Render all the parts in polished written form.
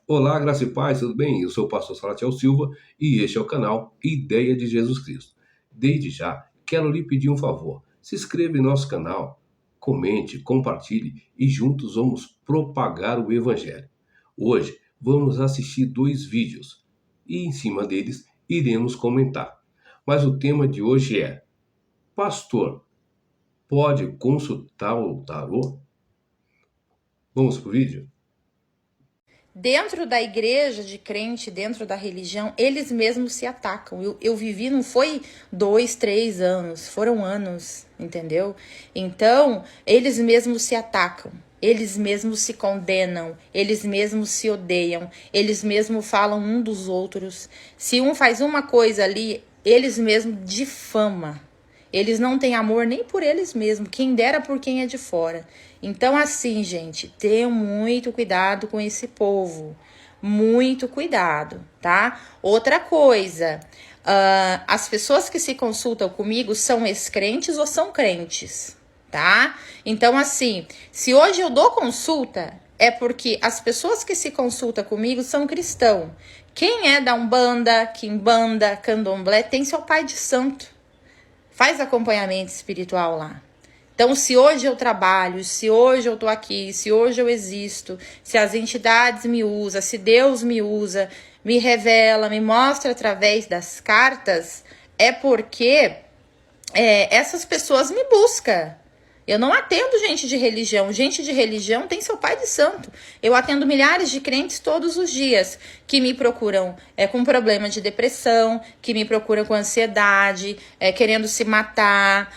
Olá, graça e paz, tudo bem? Eu sou o pastor Salatiel Silva e este é o canal Ideia de Jesus Cristo. Desde já, quero lhe pedir um favor. Se inscreva em nosso canal, comente, compartilhe e juntos vamos propagar o Evangelho. Hoje vamos assistir 2 vídeos e em cima deles iremos comentar. Mas o tema de hoje é: Pastor, pode consultar o tarô? Vamos pro vídeo? Dentro da igreja de crente, dentro da religião, eles mesmos se atacam. Eu vivi, não foi 2, 3 anos, foram anos, entendeu? Então, eles mesmos se atacam, eles mesmos se condenam, eles mesmos se odeiam, eles mesmos falam um dos outros. Se um faz uma coisa ali, eles mesmos difamam. Eles não têm amor nem por eles mesmos, quem dera por quem é de fora. Então, assim, gente, tenham muito cuidado com esse povo. Muito cuidado, tá? Outra coisa, as pessoas que se consultam comigo são ex-crentes ou são crentes, tá? Então, assim, se hoje eu dou consulta, é porque as pessoas que se consultam comigo são cristãos. Quem é da Umbanda, Quimbanda, Candomblé, tem seu pai de santo. Faz acompanhamento espiritual lá. Então, se hoje eu trabalho, se hoje eu tô aqui, se hoje eu existo, se as entidades me usam, se Deus me usa, me revela, me mostra através das cartas, é porque essas pessoas me buscam. Eu não atendo gente de religião. Gente de religião tem seu pai de santo. Eu atendo milhares de crentes todos os dias que me procuram com problema de depressão, que me procuram com ansiedade, querendo se matar,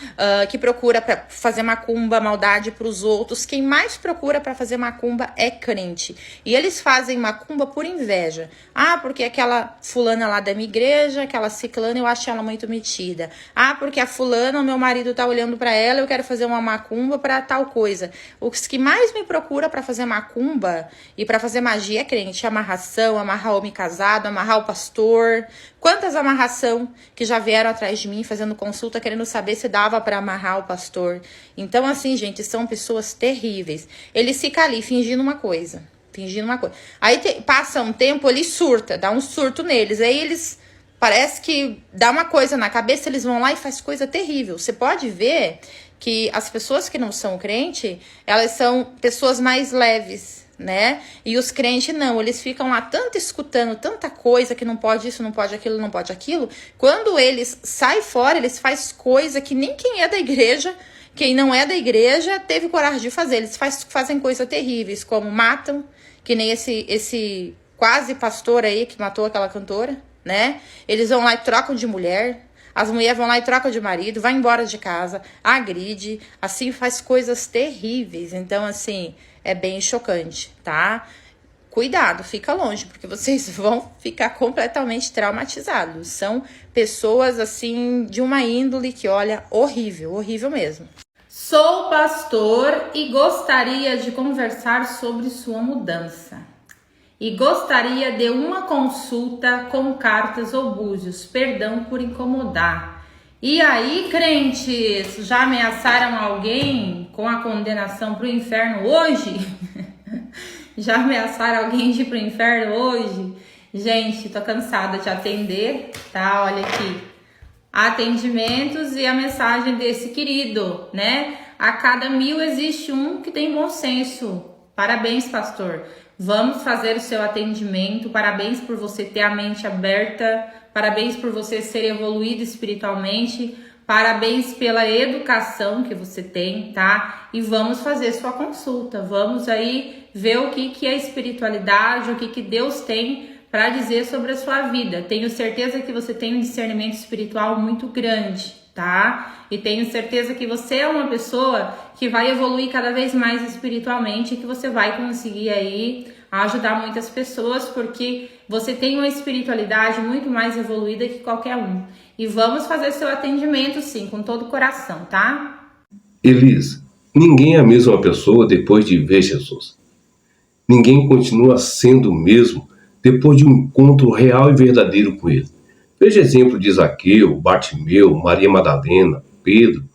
que procura para fazer macumba, maldade para os outros. Quem mais procura para fazer macumba é crente. E eles fazem macumba por inveja. Ah, porque aquela fulana lá da minha igreja, aquela ciclana, eu acho ela muito metida. Ah, porque a fulana, o meu marido tá olhando para ela, eu quero fazer uma macumba para tal coisa. Os que mais me procura para fazer macumba e para fazer magia é crente. Amarração, amarrar homem casado, amarrar o pastor. Quantas amarração que já vieram atrás de mim fazendo consulta, querendo saber se dava para amarrar o pastor. Então, assim, gente, são pessoas terríveis. Eles ficam ali fingindo uma coisa. Aí passa um tempo, ele surta, dá um surto neles. Aí eles, parece que dá uma coisa na cabeça, eles vão lá e faz coisa terrível. Você pode ver que as pessoas que não são crente, elas são pessoas mais leves, né? E os crentes não, eles ficam lá tanto escutando tanta coisa que não pode isso, não pode aquilo, não pode aquilo. Quando eles saem fora, eles fazem coisa que nem quem é da igreja, quem não é da igreja, teve coragem de fazer. Eles fazem coisas terríveis, como matam, que nem esse quase pastor aí que matou aquela cantora, né? Eles vão lá e trocam de mulher. As mulheres vão lá e trocam de marido, vai embora de casa, agride, assim, faz coisas terríveis. Então, assim, é bem chocante, tá? Cuidado, fica longe, porque vocês vão ficar completamente traumatizados. São pessoas, assim, de uma índole que, olha, horrível, horrível mesmo. Sou pastor e gostaria de conversar sobre sua mudança. E gostaria de uma consulta com cartas ou búzios. Perdão por incomodar. E aí, crentes, já ameaçaram alguém com a condenação para o inferno hoje? Já ameaçaram alguém de ir para o inferno hoje? Gente, tô cansada de atender, tá? Olha aqui. Atendimentos e a mensagem desse querido, né? A cada 1000 existe um que tem bom senso. Parabéns, pastor. Vamos fazer o seu atendimento. Parabéns por você ter a mente aberta. Parabéns por você ser evoluído espiritualmente. Parabéns pela educação que você tem, tá? E vamos fazer sua consulta. Vamos aí ver o que é espiritualidade, o que Deus tem para dizer sobre a sua vida. Tenho certeza que você tem um discernimento espiritual muito grande, tá? E tenho certeza que você é uma pessoa que vai evoluir cada vez mais espiritualmente e que você vai conseguir aí ajudar muitas pessoas, porque você tem uma espiritualidade muito mais evoluída que qualquer um. E vamos fazer seu atendimento, sim, com todo o coração, tá? Elis, ninguém é a mesma pessoa depois de ver Jesus. Ninguém continua sendo o mesmo depois de um encontro real e verdadeiro com ele. Veja exemplo de Zaqueu, Bartimeu, Maria Madalena, Pedro,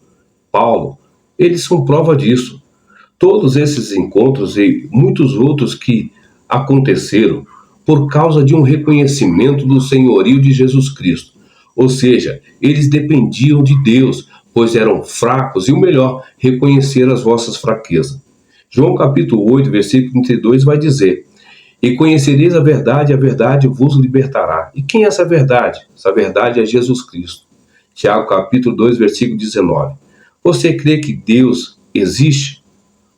Paulo. Eles são prova disso. Todos esses encontros e muitos outros que aconteceram por causa de um reconhecimento do senhorio de Jesus Cristo. Ou seja, eles dependiam de Deus, pois eram fracos, e o melhor, reconhecer as vossas fraquezas. João capítulo 8, versículo 32 vai dizer: e conhecereis a verdade vos libertará. E quem é essa verdade? Essa verdade é Jesus Cristo. Tiago capítulo 2, versículo 19. Você crê que Deus existe?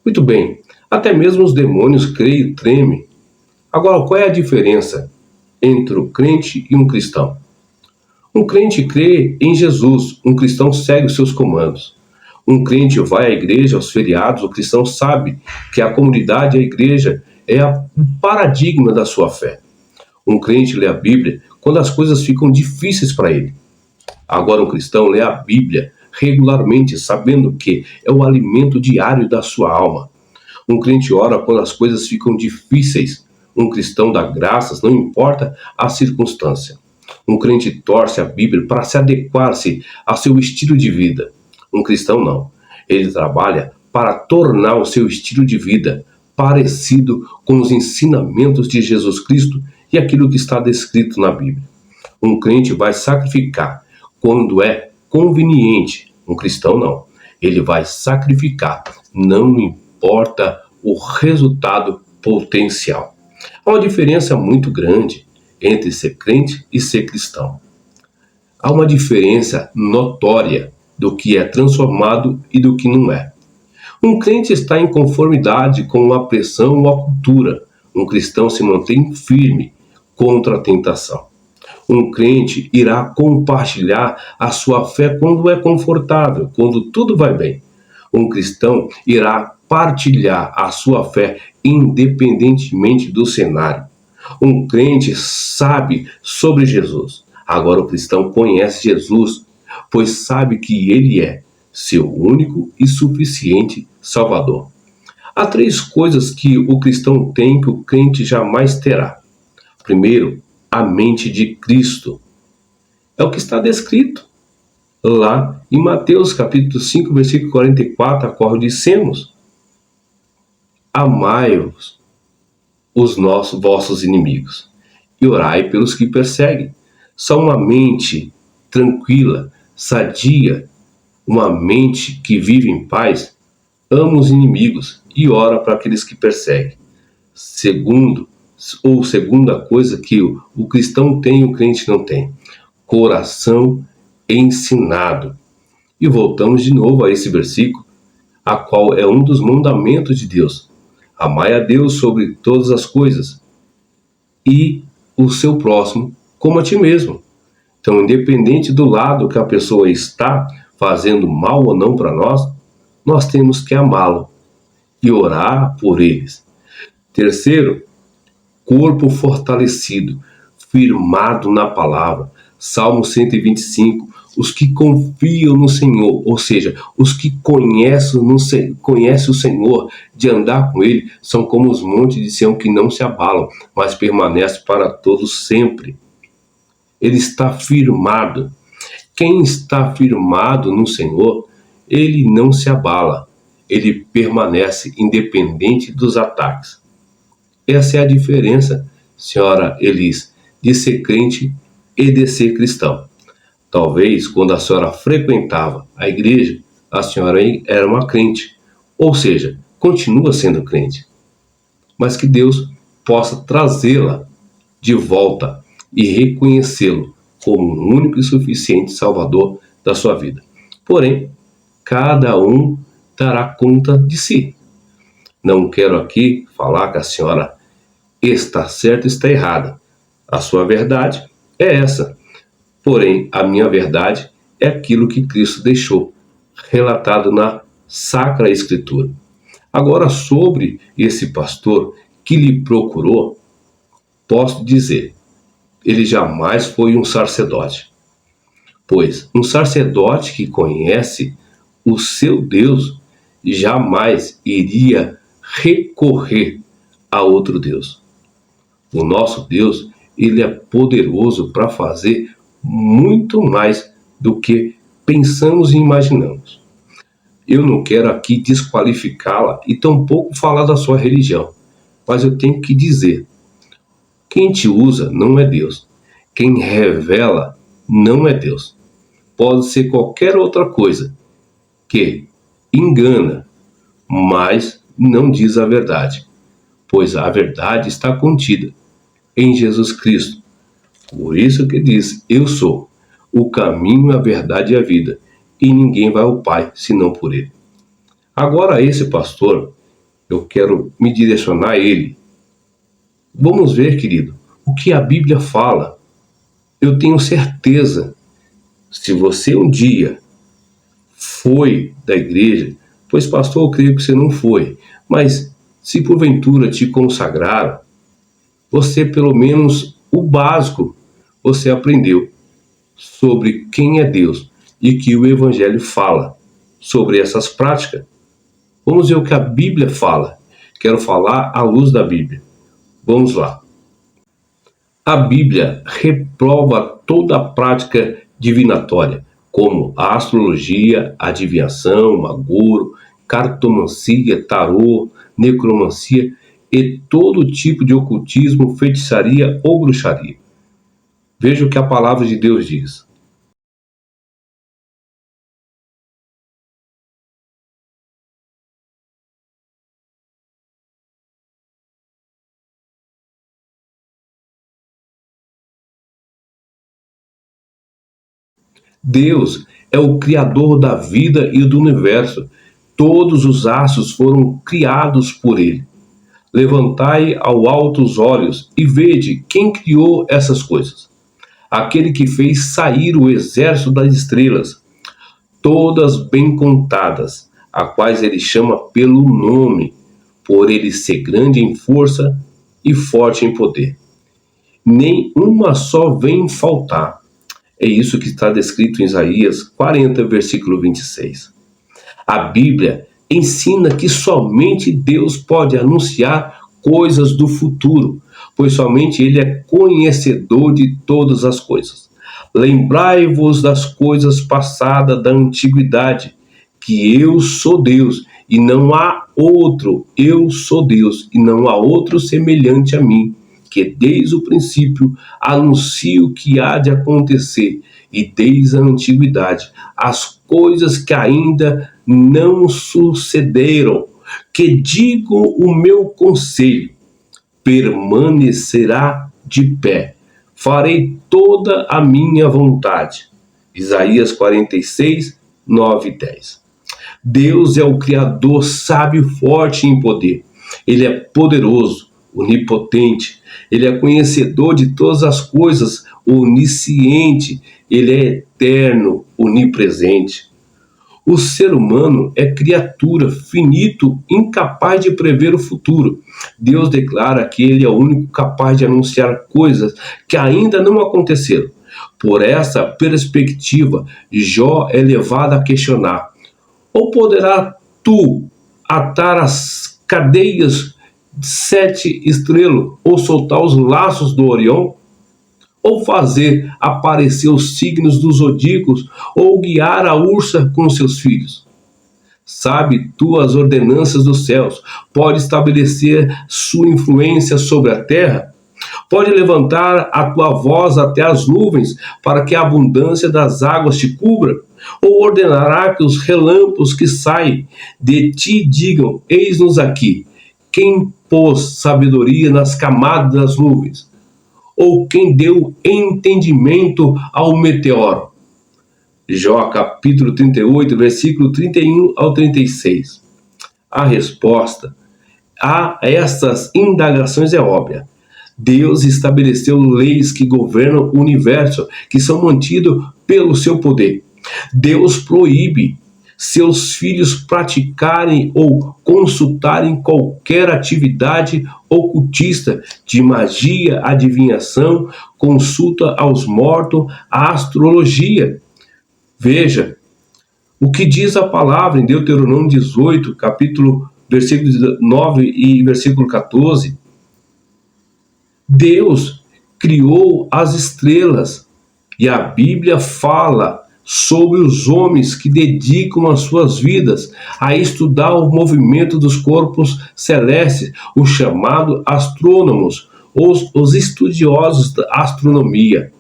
Muito bem, até mesmo os demônios creem e tremem. Agora, qual é a diferença entre o crente e um cristão? Um crente crê em Jesus, um cristão segue os seus comandos. Um crente vai à igreja aos feriados, o cristão sabe que a comunidade e a igreja é o paradigma da sua fé. Um crente lê a Bíblia quando as coisas ficam difíceis para ele. Agora um cristão lê a Bíblia regularmente, sabendo que é o alimento diário da sua alma. Um crente ora quando as coisas ficam difíceis. Um cristão dá graças, não importa a circunstância. Um crente torce a Bíblia para se adequar-se a seu estilo de vida. Um cristão não. Ele trabalha para tornar o seu estilo de vida parecido com os ensinamentos de Jesus Cristo e aquilo que está descrito na Bíblia. Um crente vai sacrificar quando é conveniente. Um cristão não. Ele vai sacrificar, não importa o resultado potencial. Há uma diferença muito grande entre ser crente e ser cristão. Há uma diferença notória do que é transformado e do que não é. Um crente está em conformidade com a pressão ou a cultura. Um cristão se mantém firme contra a tentação. Um crente irá compartilhar a sua fé quando é confortável, quando tudo vai bem. Um cristão irá partilhar a sua fé independentemente do cenário. Um crente sabe sobre Jesus. Agora o cristão conhece Jesus, pois sabe que ele é seu único e suficiente Salvador. Há 3 coisas que o cristão tem que o crente jamais terá. Primeiro, a mente de Cristo. É o que está descrito lá em Mateus capítulo 5, versículo 44, a qual dissemos: amai-vos os vossos inimigos e orai pelos que perseguem. Só uma mente tranquila, sadia, uma mente que vive em paz, ama os inimigos e ora para aqueles que perseguem. Segunda coisa que o cristão tem e o crente não tem: coração ensinado. E voltamos de novo a esse versículo, a qual é um dos mandamentos de Deus. Amai a Deus sobre todas as coisas e o seu próximo como a ti mesmo. Então, independente do lado que a pessoa está fazendo mal ou não para nós temos que amá-lo e orar por eles. Terceiro, corpo fortalecido, firmado na palavra. Salmo 125, os que confiam no Senhor, ou seja, os que conhecem o Senhor, de andar com Ele, são como os montes de Sião que não se abalam, mas permanecem para todos sempre. Ele está firmado. Quem está firmado no Senhor, ele não se abala, ele permanece independente dos ataques. Essa é a diferença, senhora Elis, de ser crente e de ser cristão. Talvez, quando a senhora frequentava a igreja, a senhora era uma crente, ou seja, continua sendo crente. Mas que Deus possa trazê-la de volta e reconhecê-lo como o único e suficiente Salvador da sua vida. Porém, cada um dará conta de si. Não quero aqui falar que a senhora está certa ou está errada. A sua verdade é essa. Porém, a minha verdade é aquilo que Cristo deixou, relatado na Sacra Escritura. Agora, sobre esse pastor que lhe procurou, posso dizer, ele jamais foi um sacerdote. Pois um sacerdote que conhece o seu Deus jamais iria recorrer a outro Deus. O nosso Deus, ele é poderoso para fazer muito mais do que pensamos e imaginamos. Eu não quero aqui desqualificá-la e tampouco falar da sua religião, mas eu tenho que dizer Quem te usa não é Deus. Quem revela não é Deus. Pode ser qualquer outra coisa que engana, mas não diz a verdade, pois a verdade está contida em Jesus Cristo. Por isso que diz: eu sou o caminho, a verdade e a vida, e ninguém vai ao Pai senão por ele. Agora, esse pastor, eu quero me direcionar a ele. Vamos ver, querido, o que a Bíblia fala. Eu tenho certeza, se você um dia foi da igreja, pois pastor, eu creio que você não foi, mas se porventura te consagraram, você pelo menos o básico você aprendeu sobre quem é Deus e que o Evangelho fala sobre essas práticas. Vamos ver o que a Bíblia fala. Quero falar à luz da Bíblia. Vamos lá. A Bíblia reprova toda a prática divinatória, como a astrologia, adivinhação, maguro, cartomancia, tarô, necromancia e todo tipo de ocultismo, feitiçaria ou bruxaria. Veja o que a palavra de Deus diz. Deus é o Criador da vida e do universo. Todos os astros foram criados por ele. Levantai ao alto os olhos e vede quem criou essas coisas. Aquele que fez sair o exército das estrelas, todas bem contadas, a quais ele chama pelo nome, por ele ser grande em força e forte em poder. Nem uma só vem faltar. É isso que está descrito em Isaías 40, versículo 26. A Bíblia ensina que somente Deus pode anunciar coisas do futuro, pois somente Ele é conhecedor de todas as coisas. Lembrai-vos das coisas passadas da antiguidade, que eu sou Deus e não há outro, eu sou Deus e não há outro semelhante a mim, que desde o princípio anuncio o que há de acontecer, e desde a antiguidade as coisas que ainda não sucederam, que digo o meu conselho, permanecerá de pé, farei toda a minha vontade. Isaías 46, 9 e 10. Deus é o Criador sábio, forte em poder. Ele é poderoso, onipotente, ele é conhecedor de todas as coisas, onisciente, ele é eterno, onipresente. O ser humano é criatura, finito, incapaz de prever o futuro. Deus declara que ele é o único capaz de anunciar coisas que ainda não aconteceram. Por essa perspectiva, Jó é levado a questionar: ou poderá tu atar as cadeias de 7 estrelas, ou soltar os laços do Orião, ou fazer aparecer os signos dos zodíacos, ou guiar a ursa com seus filhos? Sabe tu as ordenanças dos céus? Pode estabelecer sua influência sobre a terra? Pode levantar a tua voz até as nuvens, para que a abundância das águas te cubra? Ou ordenará que os relâmpagos que saem de ti digam: eis-nos aqui? Quem pôs sabedoria nas camadas das nuvens? Ou quem deu entendimento ao meteoro? Jó capítulo 38, versículo 31 ao 36. A resposta a essas indagações é óbvia. Deus estabeleceu leis que governam o universo, que são mantidas pelo seu poder. Deus proíbe seus filhos praticarem ou consultarem qualquer atividade ocultista de magia, adivinhação, consulta aos mortos, a astrologia. Veja o que diz a palavra em Deuteronômio 18, capítulo versículo 9 e versículo 14. Deus criou as estrelas e a Bíblia fala sobre os homens que dedicam as suas vidas a estudar o movimento dos corpos celestes, os chamados astrônomos, os estudiosos da astronomia.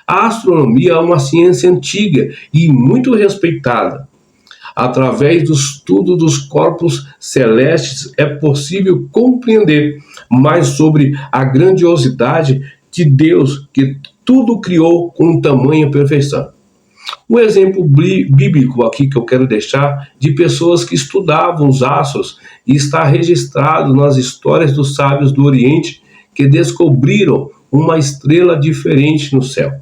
A astronomia é uma ciência antiga e muito respeitada. Através do estudo dos corpos celestes é possível compreender mais sobre a grandiosidade de Deus, que tudo criou com tamanha perfeição. Um exemplo bíblico aqui que eu quero deixar de pessoas que estudavam os astros e está registrado nas histórias dos sábios do Oriente que descobriram uma estrela diferente no céu.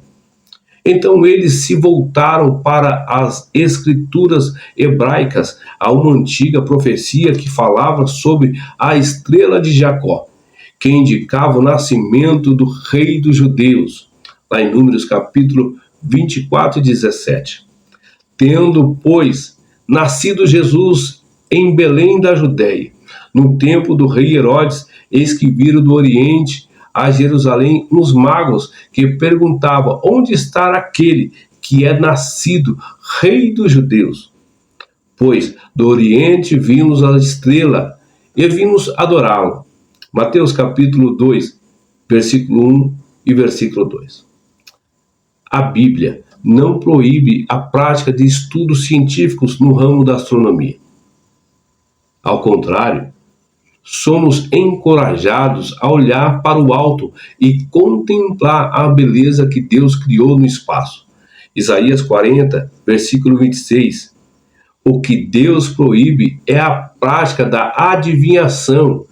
Então eles se voltaram para as escrituras hebraicas, a uma antiga profecia que falava sobre a estrela de Jacó, que indicava o nascimento do rei dos judeus, lá em Números capítulo 24 e 17. Tendo, pois, nascido Jesus em Belém da Judéia, no tempo do rei Herodes, eis que viram do Oriente a Jerusalém uns magos que perguntavam: onde está aquele que é nascido rei dos judeus? Pois do Oriente vimos a estrela e vimos adorá-lo. Mateus capítulo 2, versículo 1 e versículo 2. A Bíblia não proíbe a prática de estudos científicos no ramo da astronomia. Ao contrário, somos encorajados a olhar para o alto e contemplar a beleza que Deus criou no espaço. Isaías 40, versículo 26. O que Deus proíbe é a prática da adivinhação,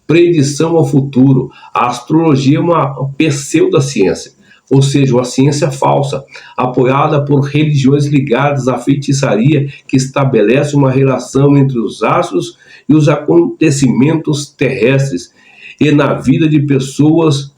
predição ao futuro. A astrologia é uma pseudociência, ou seja, uma ciência falsa, apoiada por religiões ligadas à feitiçaria que estabelece uma relação entre os astros e os acontecimentos terrestres e na vida de pessoas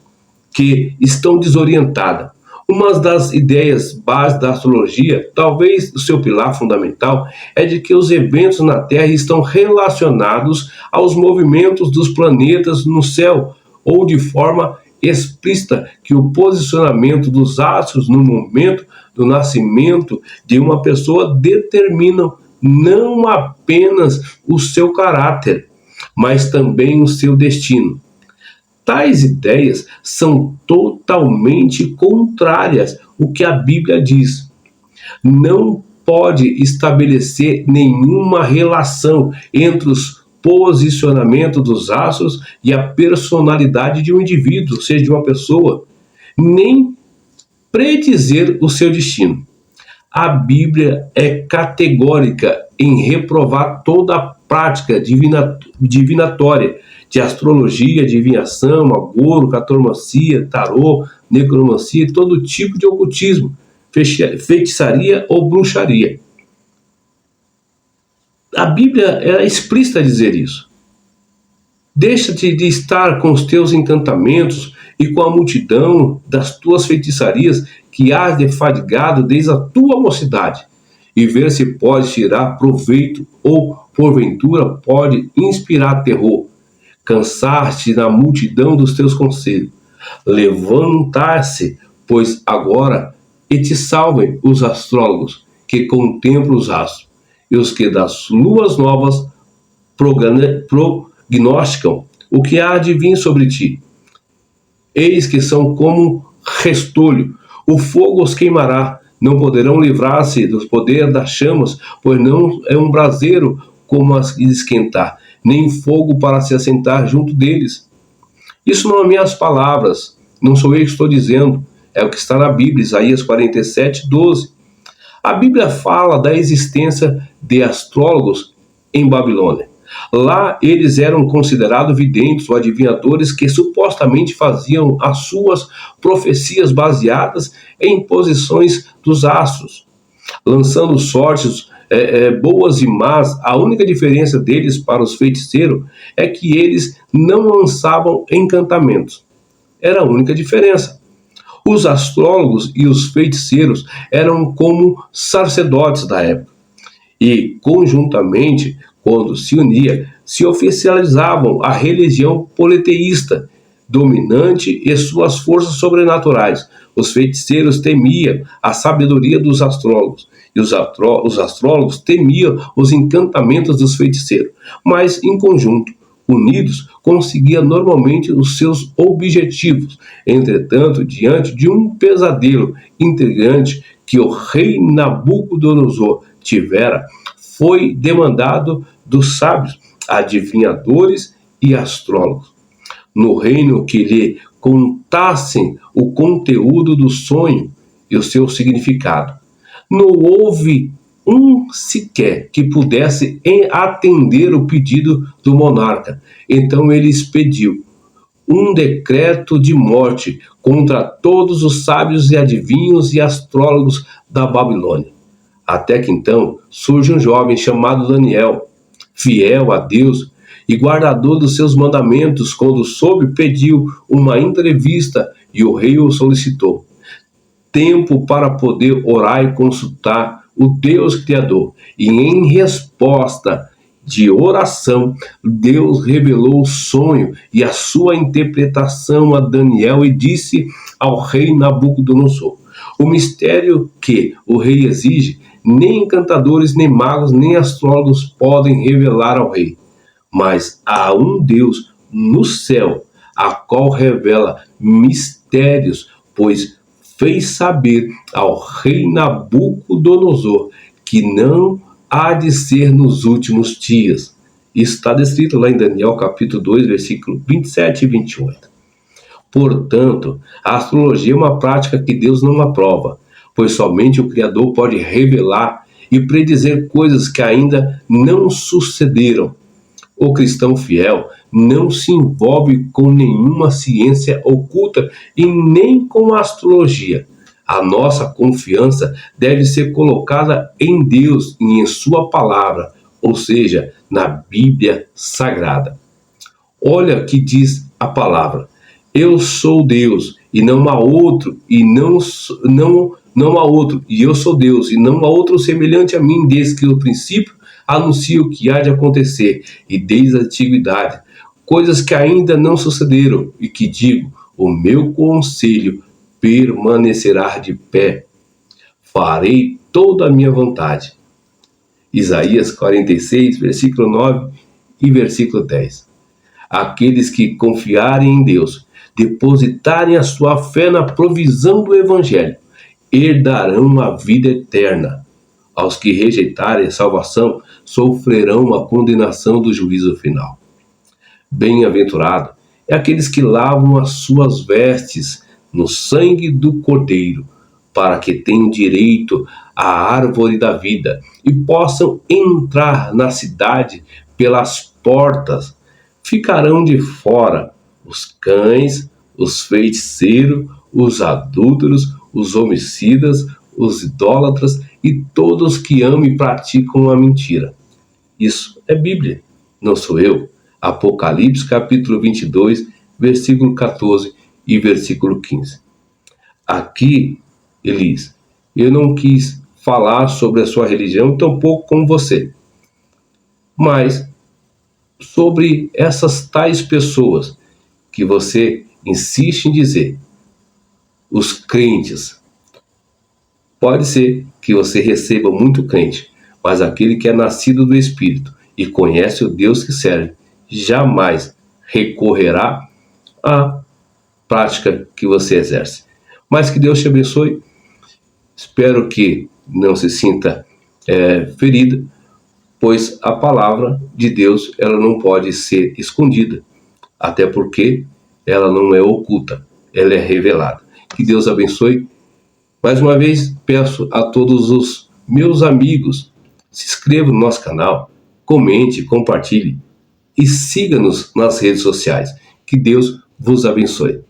que estão desorientadas. Uma das ideias básicas da astrologia, talvez o seu pilar fundamental, é de que os eventos na Terra estão relacionados aos movimentos dos planetas no céu, ou de forma explícita que o posicionamento dos astros no momento do nascimento de uma pessoa determinam não apenas o seu caráter, mas também o seu destino. Tais ideias são totalmente contrárias ao que a Bíblia diz. Não pode estabelecer nenhuma relação entre os posicionamento dos astros e a personalidade de um indivíduo, ou seja, de uma pessoa, nem predizer o seu destino. A Bíblia é categórica em reprovar toda a prática divinatória de astrologia, adivinhação, agouro, cartomancia, tarô, necromancia e todo tipo de ocultismo, feitiçaria ou bruxaria. A Bíblia é explícita a dizer isso. Deixa-te de estar com os teus encantamentos e com a multidão das tuas feitiçarias que has defadigado desde a tua mocidade, e ver se pode tirar proveito ou, porventura, pode inspirar terror. Cansar-te na multidão dos teus conselhos. Levantar-se, pois agora, e te salvem os astrólogos que contemplam os astros, e os que das luas novas prognosticam o que há de vir sobre ti. Eis que são como restolho, o fogo os queimará, não poderão livrar-se do poder das chamas, pois não é um braseiro como as esquentar, nem fogo para se assentar junto deles. Isso não são minhas palavras, não sou eu que estou dizendo, é o que está na Bíblia, Isaías 47, 12. A Bíblia fala da existência de astrólogos em Babilônia. Lá eles eram considerados videntes ou adivinhadores que supostamente faziam as suas profecias baseadas em posições dos astros, lançando sortes boas e más. A única diferença deles para os feiticeiros é que eles não lançavam encantamentos. Era a única diferença. Os astrólogos e os feiticeiros eram como sacerdotes da época. E, conjuntamente, quando se unia, se oficializavam a religião politeísta dominante e suas forças sobrenaturais. Os feiticeiros temiam a sabedoria dos astrólogos, e os astrólogos temiam os encantamentos dos feiticeiros. Mas, em conjunto, unidos, conseguia normalmente os seus objetivos. Entretanto, diante de um pesadelo intrigante que o rei Nabucodonosor tivera, foi demandado dos sábios, adivinhadores e astrólogos, no reino, que lhe contassem o conteúdo do sonho e o seu significado. Não houve um sequer que pudesse atender o pedido do monarca. Então ele expediu um decreto de morte contra todos os sábios e adivinhos e astrólogos da Babilônia. Até que então surge um jovem chamado Daniel, fiel a Deus e guardador dos seus mandamentos. Quando soube, pediu uma entrevista e o rei o solicitou. Tempo para poder orar e consultar o Deus Criador. E em resposta de oração, Deus revelou o sonho e a sua interpretação a Daniel e disse ao rei Nabucodonosor: o mistério que o rei exige, nem encantadores, nem magos, nem astrólogos podem revelar ao rei. Mas há um Deus no céu, a qual revela mistérios, pois fez saber ao rei Nabucodonosor que não há de ser nos últimos dias. Isso está descrito lá em Daniel capítulo 2, versículo 27 e 28. Portanto, a astrologia é uma prática que Deus não aprova, pois somente o Criador pode revelar e predizer coisas que ainda não sucederam. O cristão fiel não se envolve com nenhuma ciência oculta e nem com a astrologia. A nossa confiança deve ser colocada em Deus e em sua palavra, ou seja, na Bíblia Sagrada. Olha o que diz a palavra: eu sou Deus e não há outro, e não há outro, e eu sou Deus e não há outro semelhante a mim, desde que o princípio anuncio o que há de acontecer, e desde a antiguidade, coisas que ainda não sucederam, e que digo: o meu conselho permanecerá de pé, farei toda a minha vontade. Isaías 46, versículo 9 e versículo 10. Aqueles que confiarem em Deus, depositarem a sua fé na provisão do Evangelho, herdarão a vida eterna. Aos que rejeitarem a salvação, sofrerão a condenação do juízo final. Bem-aventurado é aqueles que lavam as suas vestes no sangue do Cordeiro, para que tenham direito à árvore da vida e possam entrar na cidade pelas portas. Ficarão de fora os cães, os feiticeiros, os adúlteros, os homicidas, os idólatras e todos que amam e praticam a mentira. Isso é Bíblia, não sou eu. Apocalipse capítulo 22, versículo 14 e versículo 15. Aqui, ele diz: eu não quis falar sobre a sua religião, tampouco com você, mas sobre essas tais pessoas que você insiste em dizer, os crentes. Pode ser que você receba muito crente, mas aquele que é nascido do Espírito e conhece o Deus que serve, jamais recorrerá à prática que você exerce. Mas que Deus te abençoe. Espero que não se sinta ferida, pois a palavra de Deus ela não pode ser escondida, até porque ela não é oculta, ela é revelada. Que Deus abençoe. Mais uma vez, peço a todos os meus amigos, se inscrevam no nosso canal, comente, compartilhe e siga-nos nas redes sociais. Que Deus vos abençoe.